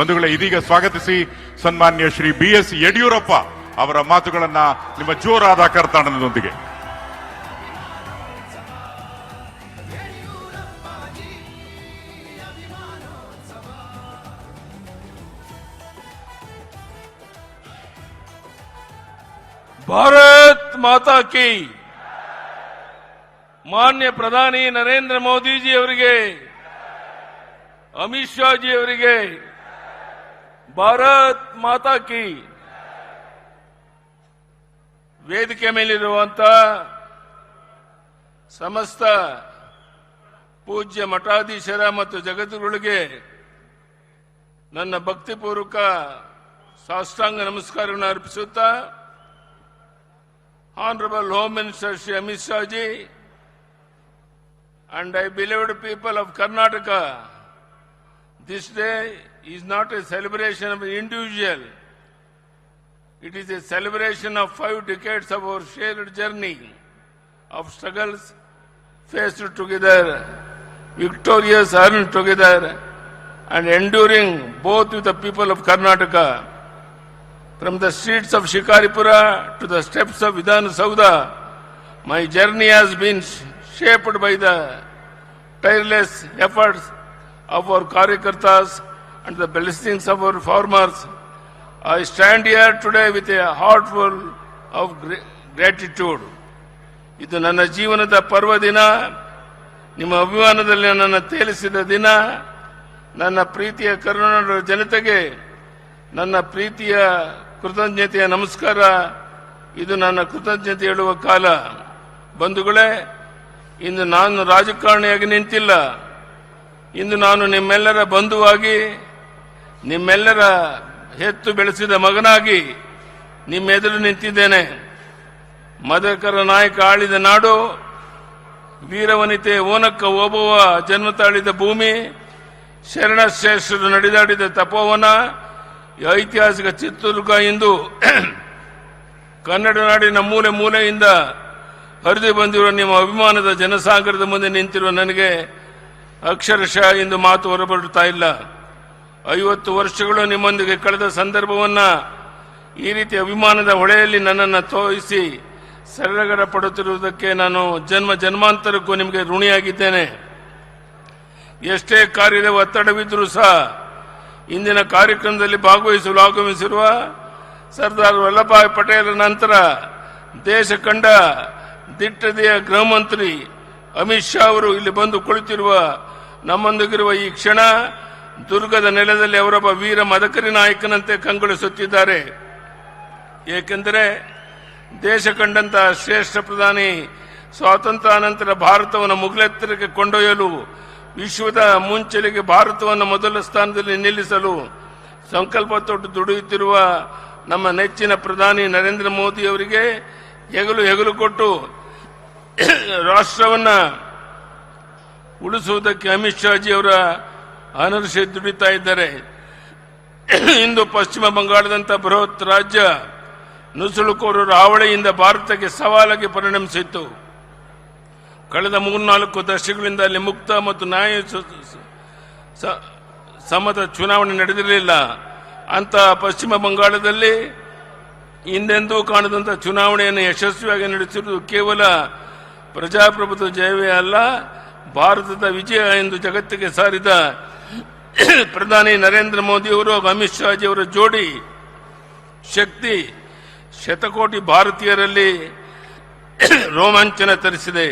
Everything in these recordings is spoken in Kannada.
ಬಂಧುಗಳೇ, ಇದೀಗ ಸ್ವಾಗತಿಸಿ ಸನ್ಮಾನ್ಯ ಶ್ರೀ BS ಯಡಿಯೂರಪ್ಪ ಅವರ ಮಾತುಗಳನ್ನ ನಿಮ್ಮ ಜೋರಾದ ಕರ್ತಾಡನದೊಂದಿಗೆ. ಭಾರತ್ ಮಾತಾ ಕಿ. ಮಾನ್ಯ ಪ್ರಧಾನಿ ನರೇಂದ್ರ ಮೋದಿಜಿ ಅವರಿಗೆ, ಅಮಿತ್ ಶಾ ಜಿ ಅವರಿಗೆ ಭಾರತ್ ಮಾತಾ ಕಿ. ವೇದಿಕೆ ಮೇಲಿರುವಂತ ಸಮಸ್ತ ಪೂಜ್ಯ ಮಠಾಧೀಶರ ಮತ್ತು ಜಗದ್ಗುರುಗಳಿಗೆ ನನ್ನ ಭಕ್ತಿಪೂರ್ವಕ ಸಾಷ್ಟಾಂಗ ನಮಸ್ಕಾರವನ್ನು ಅರ್ಪಿಸುತ್ತಾ, Honorable Home Minister Shri Amit Shah ji and I beloved people of Karnataka, this day is not a celebration of an individual. It is a celebration of 5 decades of our shared journey of struggles faced together, victorious earned together, and enduring both with the people of Karnataka. From the streets of Shikaripura to the steps of Vidhana Saudha, my journey has been shaped by the tireless efforts of our Karyakartas and the blessings of our farmers. I stand here today with a heart full of gratitude. ಇದು ನನ್ನ ಜೀವನದ ಪರ್ವ ದಿನ, ನಿಮ್ಮ ಅಭಿಮಾನದಲ್ಲಿ ನನ್ನನ್ನು ತೇಲಿಸಿದ ದಿನ. ನನ್ನ ಪ್ರೀತಿಯ ಕರುನಾಡ ಜನತೆಗೆ ನನ್ನ ಪ್ರೀತಿಯ ಕೃತಜ್ಞತೆಯ ನಮಸ್ಕಾರ. ಇದು ನನ್ನ ಕೃತಜ್ಞತೆ ಹೇಳುವ ಕಾಲ. ಬಂಧುಗಳೇ, ಇಂದು ನಾನು ರಾಜಕಾರಣಿಯಾಗಿ ನಿಂತಿಲ್ಲ. ಇಂದು ನಾನು ನಿಮ್ಮೆಲ್ಲರ ಬಂಧುವಾಗಿ, ನಿಮ್ಮೆಲ್ಲರ ಹೆತ್ತು ಬೆಳೆಸಿದ ಮಗನಾಗಿ ನಿಮ್ಮೆದುರು ನಿಂತಿದ್ದೇನೆ. ಮದಕರ ನಾಯಕ ಆಳಿದ ನಾಡು, ವೀರವನಿತೆ ಓನಕ್ಕ ಓಬವ್ವ ಜನ್ಮ ತಾಳಿದ ಭೂಮಿ, ಶರಣಶ್ರೇಷ್ಠರು ನಡೆದಾಡಿದ ತಪೋವನ, ಐತಿಹಾಸಿಕ ಚಿತ್ರದುರ್ಗ ಇಂದು ಕನ್ನಡ ನಾಡಿನ ಮೂಲೆ ಮೂಲೆಯಿಂದ ಹರಿದು ಬಂದಿರುವ ನಿಮ್ಮ ಅಭಿಮಾನದ ಜನಸಾಗರದ ಮುಂದೆ ನಿಂತಿರುವ ನನಗೆ ಅಕ್ಷರಶಃ ಇಂದು ಮಾತು ಹೊರಬರುತ್ತಾ ಇಲ್ಲ. 50 ವರ್ಷಗಳು ನಿಮ್ಮೊಂದಿಗೆ ಕಳೆದ ಸಂದರ್ಭವನ್ನ ಈ ರೀತಿ ಅಭಿಮಾನದ ಹೊಳೆಯಲ್ಲಿ ನನ್ನನ್ನು ತೋರಿಸಿ ಸಡಗರ ಪಡುತ್ತಿರುವುದಕ್ಕೆ ನಾನು ಜನ್ಮಾಂತರಕ್ಕೂ ನಿಮಗೆ ಋಣಿಯಾಗಿದ್ದೇನೆ. ಎಷ್ಟೇ ಕಾರ್ಯದ ಒತ್ತಡವಿದ್ದರೂ ಸಹ ಇಂದಿನ ಕಾರ್ಯಕ್ರಮದಲ್ಲಿ ಭಾಗವಹಿಸಲು ಆಗಮಿಸಿರುವ ಸರ್ದಾರ್ ವಲ್ಲಭಭಾಯ್ ಪಟೇಲ್ ನಂತರ ದೇಶ ಕಂಡ ದಿಟ್ಟತೆಯ ಗೃಹ ಮಂತ್ರಿ ಅಮಿತ್ ಶಾ ಅವರು ಇಲ್ಲಿ ಬಂದು ಕುಳಿತಿರುವ ನಮ್ಮೊಂದಿಗಿರುವ ಈ ಕ್ಷಣ, ದುರ್ಗದ ನೆಲದಲ್ಲಿ ಅವರೊಬ್ಬ ವೀರ ಮದಕರಿ ನಾಯಕನಂತೆ ಕಂಗೊಳಿಸುತ್ತಿದ್ದಾರೆ. ಏಕೆಂದರೆ ದೇಶ ಕಂಡಂತಹ ಶ್ರೇಷ್ಠ ಪ್ರಧಾನಿ ಸ್ವಾತಂತ್ರ್ಯಾನಂತರ ಭಾರತವನ್ನು ಮುಗಿಲೆತ್ತರಕ್ಕೆ ಕೊಂಡೊಯ್ಯಲು, ವಿಶ್ವದ ಮುಂಚೆಲೆಗೆ ಭಾರತವನ್ನು ಮೊದಲ ಸ್ಥಾನದಲ್ಲಿ ನಿಲ್ಲಿಸಲು ಸಂಕಲ್ಪ ತೊಟ್ಟು ದುಡಿಯುತ್ತಿರುವ ನಮ್ಮ ನೆಚ್ಚಿನ ಪ್ರಧಾನಿ ನರೇಂದ್ರ ಮೋದಿ ಅವರಿಗೆ ಹೆಗಲು ಕೊಟ್ಟು ರಾಷ್ಟ್ರವನ್ನು ಉಳಿಸುವುದಕ್ಕೆ ಅಮಿತ್ ಶಾ ಜಿ ಅವರ ಅನರ್ಷೆ ದುಡಿತಾ ಇದ್ದಾರೆ. ಇಂದು ಪಶ್ಚಿಮ ಬಂಗಾಳದಂಥ ಬೃಹತ್ ರಾಜ್ಯ ನುಸುಳುಕೋರರ ಹಾವಳಿಯಿಂದ ಭಾರತಕ್ಕೆ ಸವಾಲಾಗಿ ಪರಿಣಮಿಸಿತ್ತು. ಕಳೆದ 3-4 ದಶಕಗಳಿಂದ ಅಲ್ಲಿ ಮುಕ್ತ ಮತ್ತು ನ್ಯಾಯ ಸಮ್ಮತ ಚುನಾವಣೆ ನಡೆದಿರಲಿಲ್ಲ. ಅಂತ ಪಶ್ಚಿಮ ಬಂಗಾಳದಲ್ಲಿ ಹಿಂದೆಂದೂ ಕಾಣದಂಥ ಚುನಾವಣೆಯನ್ನು ಯಶಸ್ವಿಯಾಗಿ ನಡೆಸಿರುವುದು ಕೇವಲ ಪ್ರಜಾಪ್ರಭುತ್ವ ಜಯವೇ ಅಲ್ಲ, ಭಾರತದ ವಿಜಯ ಎಂದು ಜಗತ್ತಿಗೆ ಸಾರಿದ ಪ್ರಧಾನಿ ನರೇಂದ್ರ ಮೋದಿ ಅವರು ಅಮಿತ್ ಶಾ ಜಿ ಅವರ ಜೋಡಿ ಶಕ್ತಿ ಶತಕೋಟಿ ಭಾರತೀಯರಲ್ಲಿ ರೋಮಾಂಚನ ತರಿಸಿದೆ.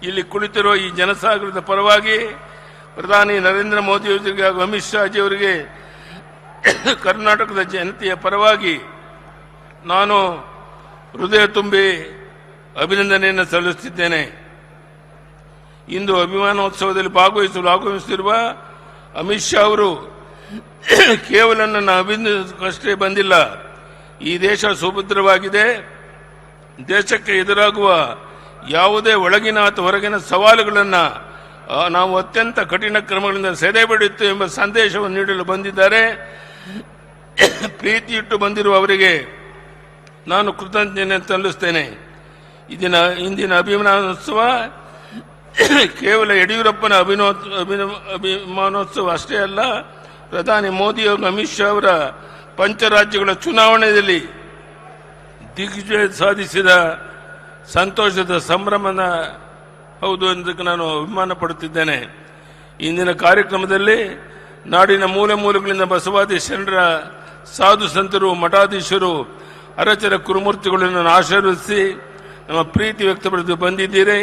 ಇಲ್ಲಿ ಕುಳಿತಿರುವ ಈ ಜನಸಾಗರದ ಪರವಾಗಿ ಪ್ರಧಾನಿ ನರೇಂದ್ರ ಮೋದಿ ಅವರಿಗೆ ಹಾಗೂ ಅಮಿತ್ ಶಾ ಜಿ ಅವರಿಗೆ ಕರ್ನಾಟಕದ ಜನತೆಯ ಪರವಾಗಿ ನಾನು ಹೃದಯ ತುಂಬಿ ಅಭಿನಂದನೆಯನ್ನು ಸಲ್ಲಿಸುತ್ತಿದ್ದೇನೆ. ಇಂದು ಅಭಿಮಾನೋತ್ಸವದಲ್ಲಿ ಭಾಗವಹಿಸಲು ಆಗಮಿಸುತ್ತಿರುವ ಅಮಿತ್ ಶಾ ಅವರು ಕೇವಲ ನನ್ನ ಅಭಿನಂದನೆಗಷ್ಟೇ ಬಂದಿಲ್ಲ. ಈ ದೇಶ ಸುಭದ್ರವಾಗಿದೆ. ದೇಶಕ್ಕೆ ಎದುರಾಗುವ ಯಾವುದೇ ಒಳಗಿನ ಅಥವಾ ಹೊರಗಿನ ಸವಾಲುಗಳನ್ನು ನಾವು ಅತ್ಯಂತ ಕಠಿಣ ಕ್ರಮಗಳಿಂದ ಸೆದೆಬಡಿಯುತ್ತೇವೆ ಎಂಬ ಸಂದೇಶವನ್ನು ನೀಡಲು ಬಂದಿದ್ದಾರೆ. ಪ್ರೀತಿಯಿಟ್ಟು ಬಂದಿರುವ ಅವರಿಗೆ ನಾನು ಕೃತಜ್ಞತೆ ಸಲ್ಲಿಸುತ್ತೇನೆ. ಇಂದಿನ ಅಭಿಮಾನೋತ್ಸವ ಕೇವಲ ಯಡಿಯೂರಪ್ಪನ ಅಭಿಮಾನೋತ್ಸವ ಅಷ್ಟೇ ಅಲ್ಲ, ಪ್ರಧಾನಿ ಮೋದಿ ಹಾಗೂ ಅಮಿತ್ ಶಾ ಅವರ ಪಂಚರಾಜ್ಯಗಳ ಚುನಾವಣೆಯಲ್ಲಿ ದಿಗ್ವಿಜಯ ಸಾಧಿಸಿದ ಸಂತೋಷದ ಸಂಭ್ರಮದ ಹೌದು ಎಂದಕ್ಕೆ ನಾನು ಅಭಿಮಾನ ಪಡುತ್ತಿದ್ದೇನೆ. ಇಂದಿನ ಕಾರ್ಯಕ್ರಮದಲ್ಲಿ ನಾಡಿನ ಮೂಲೆ ಮೂಲೆಗಳಿಂದ ಬಸವಾದಿ ಶರಣರ ಸಾಧು ಸಂತರು, ಮಠಾಧೀಶರು, ಅರಚರ ಕುರುಮೂರ್ತಿಗಳನ್ನು ಆಶೀರ್ವದಿಸಿ ನಮ್ಮ ಪ್ರೀತಿ ವ್ಯಕ್ತಪಡಿಸಿ ಬಂದಿದ್ದೀರಿ.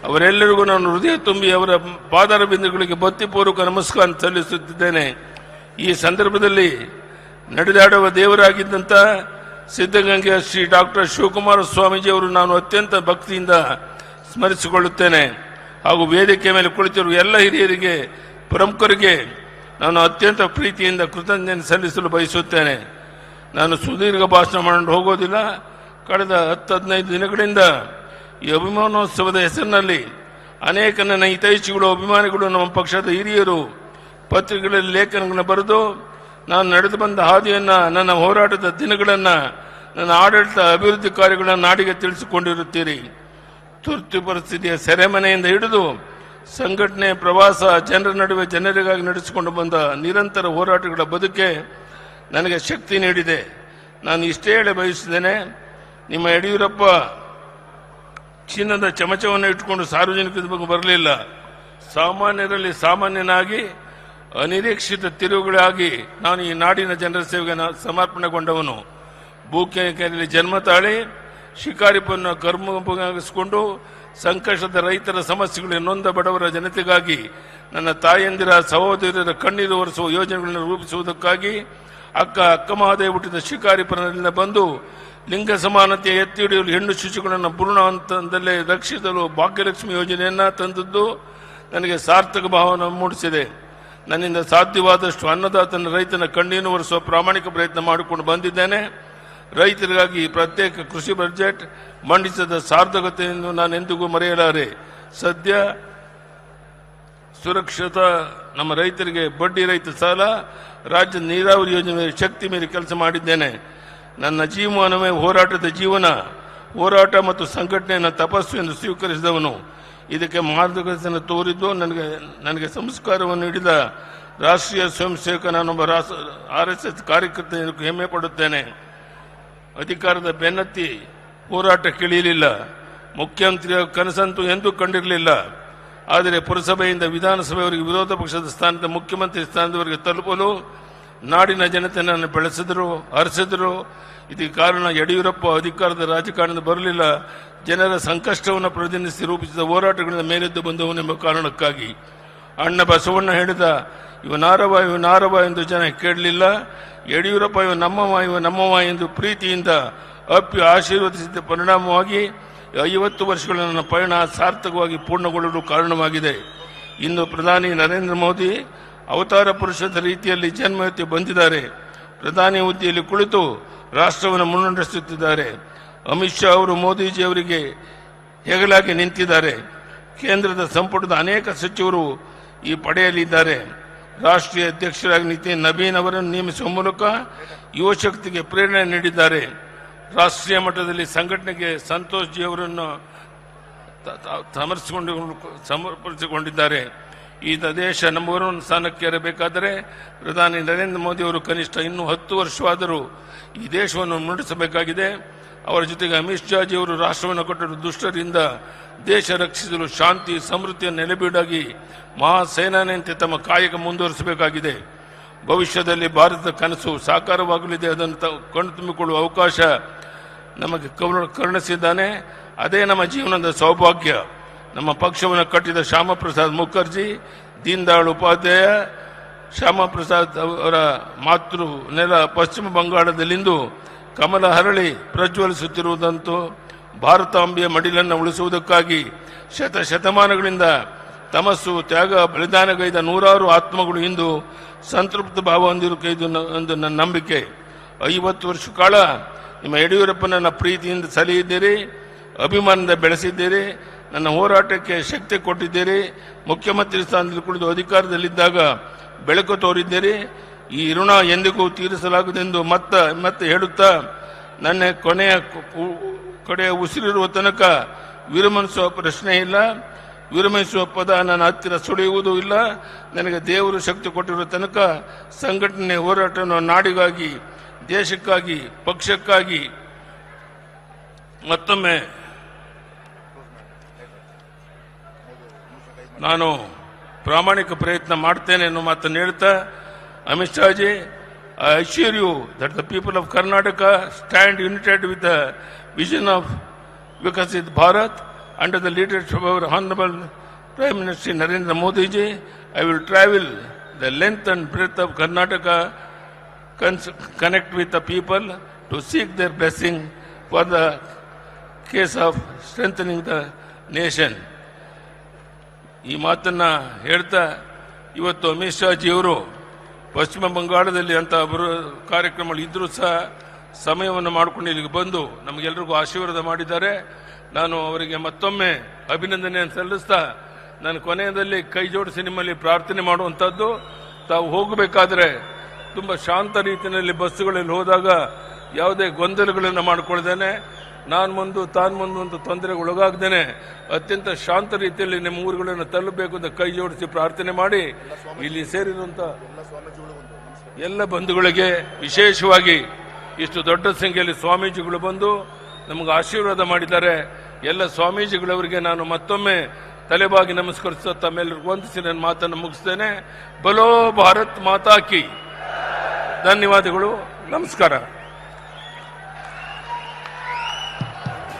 ಅವರೆಲ್ಲರಿಗೂ ನಾನು ಹೃದಯ ತುಂಬಿ ಅವರ ಪಾದಾರ ಬಿಂದುಗಳಿಗೆ ಭಕ್ತಿಪೂರ್ವಕ ನಮಸ್ಕಾರ ಸಲ್ಲಿಸುತ್ತಿದ್ದೇನೆ. ಈ ಸಂದರ್ಭದಲ್ಲಿ ನಡೆದಾಡುವ ದೇವರಾಗಿದ್ದಂಥ ಸಿದ್ಧಗಂಗೆಯ ಶ್ರೀ ಡಾಕ್ಟರ್ ಶಿವಕುಮಾರ ಸ್ವಾಮೀಜಿಯವರು ನಾನು ಅತ್ಯಂತ ಭಕ್ತಿಯಿಂದ ಸ್ಮರಿಸಿಕೊಳ್ಳುತ್ತೇನೆ. ಹಾಗೂ ವೇದಿಕೆ ಮೇಲೆ ಕುಳಿತಿರುವ ಎಲ್ಲ ಹಿರಿಯರಿಗೆ, ಪ್ರಮುಖರಿಗೆ ನಾನು ಅತ್ಯಂತ ಪ್ರೀತಿಯಿಂದ ಕೃತಜ್ಞತೆ ಸಲ್ಲಿಸಲು ಬಯಸುತ್ತೇನೆ. ನಾನು ಸುದೀರ್ಘ ಭಾಷಣ ಮಾಡಿ ಹೋಗೋದಿಲ್ಲ. ಕಳೆದ 10-15 ದಿನಗಳಿಂದ ಈ ಅಭಿಮಾನೋತ್ಸವದ ಹೆಸರಿನಲ್ಲಿ ಅನೇಕ ನನ್ನ ಹಿತೈಷಿಗಳು, ಅಭಿಮಾನಿಗಳು, ನಮ್ಮ ಪಕ್ಷದ ಹಿರಿಯರು ಪತ್ರಿಕೆಗಳಲ್ಲಿ ಲೇಖನಗಳನ್ನು ಬರೆದು ನಾನು ನಡೆದು ಬಂದ ಹಾದಿಯನ್ನು, ನನ್ನ ಹೋರಾಟದ ದಿನಗಳನ್ನು, ನನ್ನ ಆಡಳಿತ ಅಭಿವೃದ್ಧಿ ಕಾರ್ಯಗಳನ್ನು ನಾಡಿಗೆ ತಿಳಿಸಿಕೊಂಡಿರುತ್ತೀರಿ. ತುರ್ತು ಪರಿಸ್ಥಿತಿಯ ಸೆರೆಮನೆಯಿಂದ ಹಿಡಿದು ಸಂಘಟನೆ, ಪ್ರವಾಸ, ಜನರ ನಡುವೆ ಜನರಿಗಾಗಿ ನಡೆಸಿಕೊಂಡು ಬಂದ ನಿರಂತರ ಹೋರಾಟಗಳ ಬದುಕೆ ನನಗೆ ಶಕ್ತಿ ನೀಡಿದೆ. ನಾನು ಇಷ್ಟೇ ಹೇಳ ಬಯಸಿದ್ದೇನೆ, ನಿಮ್ಮ ಯಡಿಯೂರಪ್ಪ ಚಿನ್ನದ ಚಮಚವನ್ನು ಇಟ್ಟುಕೊಂಡು ಸಾರ್ವಜನಿಕರ ಬಗ್ಗೆ ಬರಲಿಲ್ಲ. ಸಾಮಾನ್ಯರಲ್ಲಿ ಸಾಮಾನ್ಯನಾಗಿ ಅನಿರೀಕ್ಷಿತ ತಿರುವುಗಳಾಗಿ ನಾನು ಈ ನಾಡಿನ ಜನರ ಸೇವೆಗೆ ಸಮರ್ಪಣೆಗೊಂಡವನು. ಭೂಕೇರಿಯಲ್ಲಿ ಜನ್ಮ ತಾಳಿ ಶಿಕಾರಿಪುರವನ್ನು ಕರ್ಮಗಿಸಿಕೊಂಡು ಸಂಕಷ್ಟದ ರೈತರ ಸಮಸ್ಯೆಗಳು, ನೊಂದ ಬಡವರ ಜನತೆಗಾಗಿ, ನನ್ನ ತಾಯಂದಿರ ಸಹೋದರರ ಕಣ್ಣೀರು ಒರೆಸುವ ಯೋಜನೆಗಳನ್ನು ರೂಪಿಸುವುದಕ್ಕಾಗಿ ಅಕ್ಕ ಮಹಾದೇವ ಹುಟ್ಟಿದ ಶಿಕಾರಿಪುರದಿಂದ ಬಂದು ಲಿಂಗ ಸಮಾನತೆಯ ಎತ್ತಿ ಹಿಡಿಯಲು ಹೆಣ್ಣು ಶಿಶುಗಳನ್ನು ಭ್ರೂಣ ಹಂತದಲ್ಲೇ ರಕ್ಷಿಸಲು ಭಾಗ್ಯಲಕ್ಷ್ಮಿ ಯೋಜನೆಯನ್ನ ತಂದದ್ದು ನನಗೆ ಸಾರ್ಥಕ ಭಾವನೆ ಮೂಡಿಸಿದೆ. ನನ್ನಿಂದ ಸಾಧ್ಯವಾದಷ್ಟು ಅನ್ನದಾತನ, ರೈತನ ಕಣ್ಣೀರು ಒರೆಸುವ ಪ್ರಾಮಾಣಿಕ ಪ್ರಯತ್ನ ಮಾಡಿಕೊಂಡು ಬಂದಿದ್ದೇನೆ. ರೈತರಿಗಾಗಿ ಪ್ರತ್ಯೇಕ ಕೃಷಿ ಬಜೆಟ್ ಮಂಡಿಸಿದ ಸಾರ್ಥಕತೆಯನ್ನು ನಾನು ಎಂದಿಗೂ ಮರೆಯಲಾರೆ. ಸದ್ಯ ಸುರಕ್ಷಿತ ನಮ್ಮ ರೈತರಿಗೆ ಬಡ್ಡಿ ರಹಿತ ಸಾಲ, ರಾಜ್ಯದ ನೀರಾವರಿ ಯೋಜನೆ ಶಕ್ತಿ ಮೀರಿ ಕೆಲಸ ಮಾಡಿದ್ದೇನೆ. ನನ್ನ ಜೀವನವೇ ಹೋರಾಟದ ಜೀವನ. ಹೋರಾಟ ಮತ್ತು ಸಂಘಟನೆಯನ್ನು ತಪಸ್ಸು ಎಂದು ಸ್ವೀಕರಿಸಿದವನು. ಇದಕ್ಕೆ ಮಾರ್ಗದರ್ಶನ ತೋರಿದ್ದು ನನಗೆ ಸಂಸ್ಕಾರವನ್ನು ನೀಡಿದ ರಾಷ್ಟ್ರೀಯ ಸ್ವಯಂ ಸೇವಕ ನಾನೊಬ್ಬ RSS ಕಾರ್ಯಕರ್ತ ಹೆಮ್ಮೆ ಪಡುತ್ತೇನೆ. ಅಧಿಕಾರದ ಬೆನ್ನತ್ತಿ ಹೋರಾಟ ಕೇಳಿರಲಿಲ್ಲ. ಮುಖ್ಯಮಂತ್ರಿಯ ಕನಸಂತೂ ಎಂದೂ ಕಂಡಿರಲಿಲ್ಲ. ಆದರೆ ಪುರಸಭೆಯಿಂದ ವಿಧಾನಸಭೆಯವರಿಗೆ, ವಿರೋಧ ಪಕ್ಷದ ಸ್ಥಾನದ ಮುಖ್ಯಮಂತ್ರಿ ಸ್ಥಾನದವರೆಗೆ ತಲುಪಲು ನಾಡಿನ ಜನತೆ ನನ್ನ ಬೆಳೆಸಿದರು, ಹರಿಸಿದರು. ಇದಕ್ಕೆ ಕಾರಣ ಯಡಿಯೂರಪ್ಪ ಅಧಿಕಾರದ ರಾಜಕಾರಣದಿಂದ ಬರಲಿಲ್ಲ, ಜನರ ಸಂಕಷ್ಟವನ್ನು ಪ್ರತಿನಿಧಿಸಿ ರೂಪಿಸಿದ ಹೋರಾಟಗಳಿಂದ ಮೇಲೆದ್ದು ಬಂದವನೆಂಬ ಕಾರಣಕ್ಕಾಗಿ. ಅಣ್ಣ ಬಸವಣ್ಣ ಹೇಳಿದ ಇವ ನಾರವ ಎಂದು ಜನ ಕೇಳಲಿಲ್ಲ. ಯಡಿಯೂರಪ್ಪ ಇವ ನಮ್ಮವ ಎಂದು ಪ್ರೀತಿಯಿಂದ ಅಪ್ಪಿ ಆಶೀರ್ವದಿಸಿದ ಪರಿಣಾಮವಾಗಿ 50 ವರ್ಷಗಳ ನನ್ನ ಪಯಣ ಸಾರ್ಥಕವಾಗಿ ಪೂರ್ಣಗೊಳ್ಳಲು ಕಾರಣವಾಗಿದೆ. ಇಂದು ಪ್ರಧಾನಿ ನರೇಂದ್ರ ಮೋದಿ ಅವತಾರ ಪುರುಷದ ರೀತಿಯಲ್ಲಿ ಜನ್ಮವೆತ್ತಿ ಬಂದಿದ್ದಾರೆ. ಪ್ರಧಾನಿ ಹುದ್ದೆಯಲ್ಲಿ ಕುಳಿತು ರಾಷ್ಟ್ರವನ್ನು ಮುನ್ನಡೆಸುತ್ತಿದ್ದಾರೆ. ಅಮಿತ್ ಶಾ ಅವರು ಮೋದಿಜಿಯವರಿಗೆ ಹೆಗಲಾಗಿ ನಿಂತಿದ್ದಾರೆ. ಕೇಂದ್ರದ ಸಂಪುಟದ ಅನೇಕ ಸಚಿವರು ಈ ಪಡೆಯಲಿದ್ದಾರೆ. ರಾಷ್ಟ್ರೀಯ ಅಧ್ಯಕ್ಷರಾಗಿ ನಿತಿನ್ ನಬೀನ್ ಅವರನ್ನು ನೇಮಿಸುವ ಮೂಲಕ ಯುವಶಕ್ತಿಗೆ ಪ್ರೇರಣೆ ನೀಡಿದ್ದಾರೆ. ರಾಷ್ಟ್ರೀಯ ಮಟ್ಟದಲ್ಲಿ ಸಂಘಟನೆಗೆ ಸಂತೋಷ್ ಜಿ ಅವರನ್ನು ಸಮರ್ಪಿಸಿಕೊಂಡಿದ್ದಾರೆ. ಈ ದೇಶ ನಂಬರ್ 1 ಸ್ಥಾನಕ್ಕೆ ಏರಬೇಕಾದರೆ ಪ್ರಧಾನಿ ನರೇಂದ್ರ ಮೋದಿ ಅವರು ಕನಿಷ್ಠ ಇನ್ನೂ 10 ವರ್ಷವಾದರೂ ಈ ದೇಶವನ್ನು ಮುನ್ನಡೆಸಬೇಕಾಗಿದೆ. ಅವರ ಜೊತೆಗೆ ಅಮಿತ್ ಶಾ ಜಿ ಅವರು ರಾಷ್ಟ್ರವನ್ನು ಕಟ್ಟಲು ದುಷ್ಟರಿಂದ ದೇಶ ರಕ್ಷಿಸಲು ಶಾಂತಿ ಸಮೃದ್ಧಿಯ ನೆಲೆಬೀಡಾಗಿ ಮಹಾಸೇನಾನಿಯಂತೆ ತಮ್ಮ ಕಾಯಕ ಮುಂದುವರಿಸಬೇಕಾಗಿದೆ. ಭವಿಷ್ಯದಲ್ಲಿ ಭಾರತದ ಕನಸು ಸಾಕಾರವಾಗಲಿದೆ. ಅದನ್ನು ಕಣ್ತುಂಬಿಕೊಳ್ಳುವ ಅವಕಾಶ ನಮಗೆ ಕರುಣಿಸಿದ್ದಾನೆ. ಅದೇ ನಮ್ಮ ಜೀವನದ ಸೌಭಾಗ್ಯ. ನಮ್ಮ ಪಕ್ಷವನ್ನು ಕಟ್ಟಿದ ಶ್ಯಾಮಪ್ರಸಾದ್ ಮುಖರ್ಜಿ, ದೀನ್ ದಯಾಳ್ ಉಪಾಧ್ಯಾಯ, ಶ್ಯಾಮಪ್ರಸಾದ್ ಅವರ ಮಾತೃ ನೆಲ ಪಶ್ಚಿಮ ಬಂಗಾಳದಲ್ಲಿಂದು ಕಮಲ ಹರಳಿ ಪ್ರಜ್ವಲಿಸುತ್ತಿರುವುದಂತೂ ಭಾರತಾಂಬೆಯ ಮಡಿಲನ್ನು ಉಳಿಸುವುದಕ್ಕಾಗಿ ಶತಮಾನಗಳಿಂದ ತಮಸ್ಸು, ತ್ಯಾಗ, ಬಲಿದಾನಗೈದ ನೂರಾರು ಆತ್ಮಗಳು ಇಂದು ಸಂತೃಪ್ತ ಭಾವ ಹೊಂದಿರುವುದು ಎಂದು ನನ್ನ ನಂಬಿಕೆ. 50 ವರ್ಷ ಕಾಲ ನಿಮ್ಮ ಯಡಿಯೂರಪ್ಪನನ್ನ ಪ್ರೀತಿಯಿಂದ ಸಲಹಿದ್ದೀರಿ, ಅಭಿಮಾನದಿಂದ ಬೆಳೆಸಿದ್ದೀರಿ, ನನ್ನ ಹೋರಾಟಕ್ಕೆ ಶಕ್ತಿ ಕೊಟ್ಟಿದ್ದೀರಿ. ಮುಖ್ಯಮಂತ್ರಿ ಸ್ಥಾನದಲ್ಲಿ ಕುಳಿತು ಅಧಿಕಾರದಲ್ಲಿದ್ದಾಗ ಬೆಳಕು ತೋರಿದ್ದೀರಿ. ಈ ಋಣ ಎಂದಿಗೂ ತೀರಿಸಲಾಗದೆಂದು ಮತ್ತೆ ಹೇಳುತ್ತಾ ನನ್ನ ಕಡೆಯ ಉಸಿರಿರುವ ತನಕ ವಿರಮಿಸುವ ಪ್ರಶ್ನೆ ಇಲ್ಲ. ವಿರಮಿಸುವ ಪದ ನನ್ನ ಹತ್ತಿರ ಸುಳಿಯುವುದೂ ಇಲ್ಲ. ನನಗೆ ದೇವರು ಶಕ್ತಿ ಕೊಟ್ಟಿರುವ ತನಕ ಸಂಘಟನೆ ಹೋರಾಟವನ್ನು ನಾಡಿಗಾಗಿ, ದೇಶಕ್ಕಾಗಿ, ಪಕ್ಷಕ್ಕಾಗಿ ಮತ್ತೊಮ್ಮೆ ನಾನು ಪ್ರಾಮಾಣಿಕ ಪ್ರಯತ್ನ ಮಾಡ್ತೇನೆ ಅನ್ನೋ ಮಾತನ್ನು ಹೇಳ್ತಾ, Amit Shaji, I assure you that the people of Karnataka stand united with the vision of Vikasit Bharat under the leadership of our Honorable Prime Minister Narendra Modi ji. I will travel the length and breadth of Karnataka, connect with the people to seek their blessing for the case of strengthening the nation. ಈ ಮಾತನ್ನ ಹೇಳ್ತಾ ಇವತ್ತು ಅಮಿತ್ ಶಾ ಜಿಯವರು ಪಶ್ಚಿಮ ಬಂಗಾಳದಲ್ಲಿ ಅಂತ ಕಾರ್ಯಕ್ರಮಗಳು ಇದ್ರೂ ಸಹ ಸಮಯವನ್ನು ಮಾಡಿಕೊಂಡು ಇಲ್ಲಿಗೆ ಬಂದು ನಮಗೆಲ್ಲರಿಗೂ ಆಶೀರ್ವಾದ ಮಾಡಿದ್ದಾರೆ. ನಾನು ಅವರಿಗೆ ಮತ್ತೊಮ್ಮೆ ಅಭಿನಂದನೆಯನ್ನು ಸಲ್ಲಿಸ್ತಾ, ನಾನು ಕೊನೆಯದಲ್ಲಿ ಕೈ ಜೋಡಿಸಿ ನಿಮ್ಮಲ್ಲಿ ಪ್ರಾರ್ಥನೆ ಮಾಡುವಂಥದ್ದು, ತಾವು ಹೋಗಬೇಕಾದ್ರೆ ತುಂಬ ಶಾಂತ ರೀತಿಯಲ್ಲಿ ಬಸ್ಸುಗಳಲ್ಲಿ ಹೋದಾಗ ಯಾವುದೇ ಗೊಂದಲಗಳನ್ನು ಮಾಡಿಕೊಳ್ದೇನೆ, ನಾನು ಮುಂದೆ ತಾನು ಮುಂದೆ ಅಂತ ತೊಂದರೆಗೆ ಒಳಗಾಗ್ದೇನೆ ಅತ್ಯಂತ ಶಾಂತ ರೀತಿಯಲ್ಲಿ ನಿಮ್ಮ ಊರುಗಳನ್ನು ತಲುಪಬೇಕು ಅಂತ ಕೈ ಜೋಡಿಸಿ ಪ್ರಾರ್ಥನೆ ಮಾಡಿ, ಇಲ್ಲಿ ಸೇರಿರುವಂಥ ಎಲ್ಲ ಬಂಧುಗಳಿಗೆ, ವಿಶೇಷವಾಗಿ ಇಷ್ಟು ದೊಡ್ಡ ಸಂಖ್ಯೆಯಲ್ಲಿ ಸ್ವಾಮೀಜಿಗಳು ಬಂದು ನಮಗೆ ಆಶೀರ್ವಾದ ಮಾಡಿದ್ದಾರೆ. ಎಲ್ಲ ಸ್ವಾಮೀಜಿಗಳವರಿಗೆ ನಾನು ಮತ್ತೊಮ್ಮೆ ತಲೆಬಾಗಿ ನಮಸ್ಕರಿಸುತ್ತಾ ತಮ್ಮೆಲ್ಲರಿಗೂ ವಂದಿಸಿ ನನ್ನ ಮಾತನ್ನು ಮುಗಿಸ್ತೇನೆ. ಬಲೋ ಭಾರತ್ ಮಾತಾ ಕಿ. ಧನ್ಯವಾದಗಳು, ನಮಸ್ಕಾರ.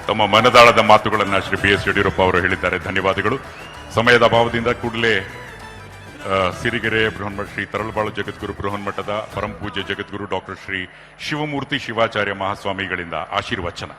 ತಮ್ಮ ಮನದಾಳದ ಮಾತುಗಳನ್ನು ಶ್ರೀ BS ಯಡಿಯೂರಪ್ಪ ಅವರು ಹೇಳಿದ್ದಾರೆ. ಧನ್ಯವಾದಗಳು. ಸಮಯದ ಅಭಾವದಿಂದ ಕೂಡಲೇ ಸಿರಿಗೆರೆ ಬೃಹನ್ಮಠ ಶ್ರೀ ತರಳಬಾಳು ಜಗದ್ಗುರು ಬೃಹನ್ಮಠದ ಪರಂ ಪೂಜ್ಯ ಜಗದ್ಗುರು ಡಾಕ್ಟರ್ ಶ್ರೀ ಶಿವಮೂರ್ತಿ ಶಿವಾಚಾರ್ಯ ಮಹಾಸ್ವಾಮಿಗಳಿಂದ ಆಶೀರ್ವಚನ.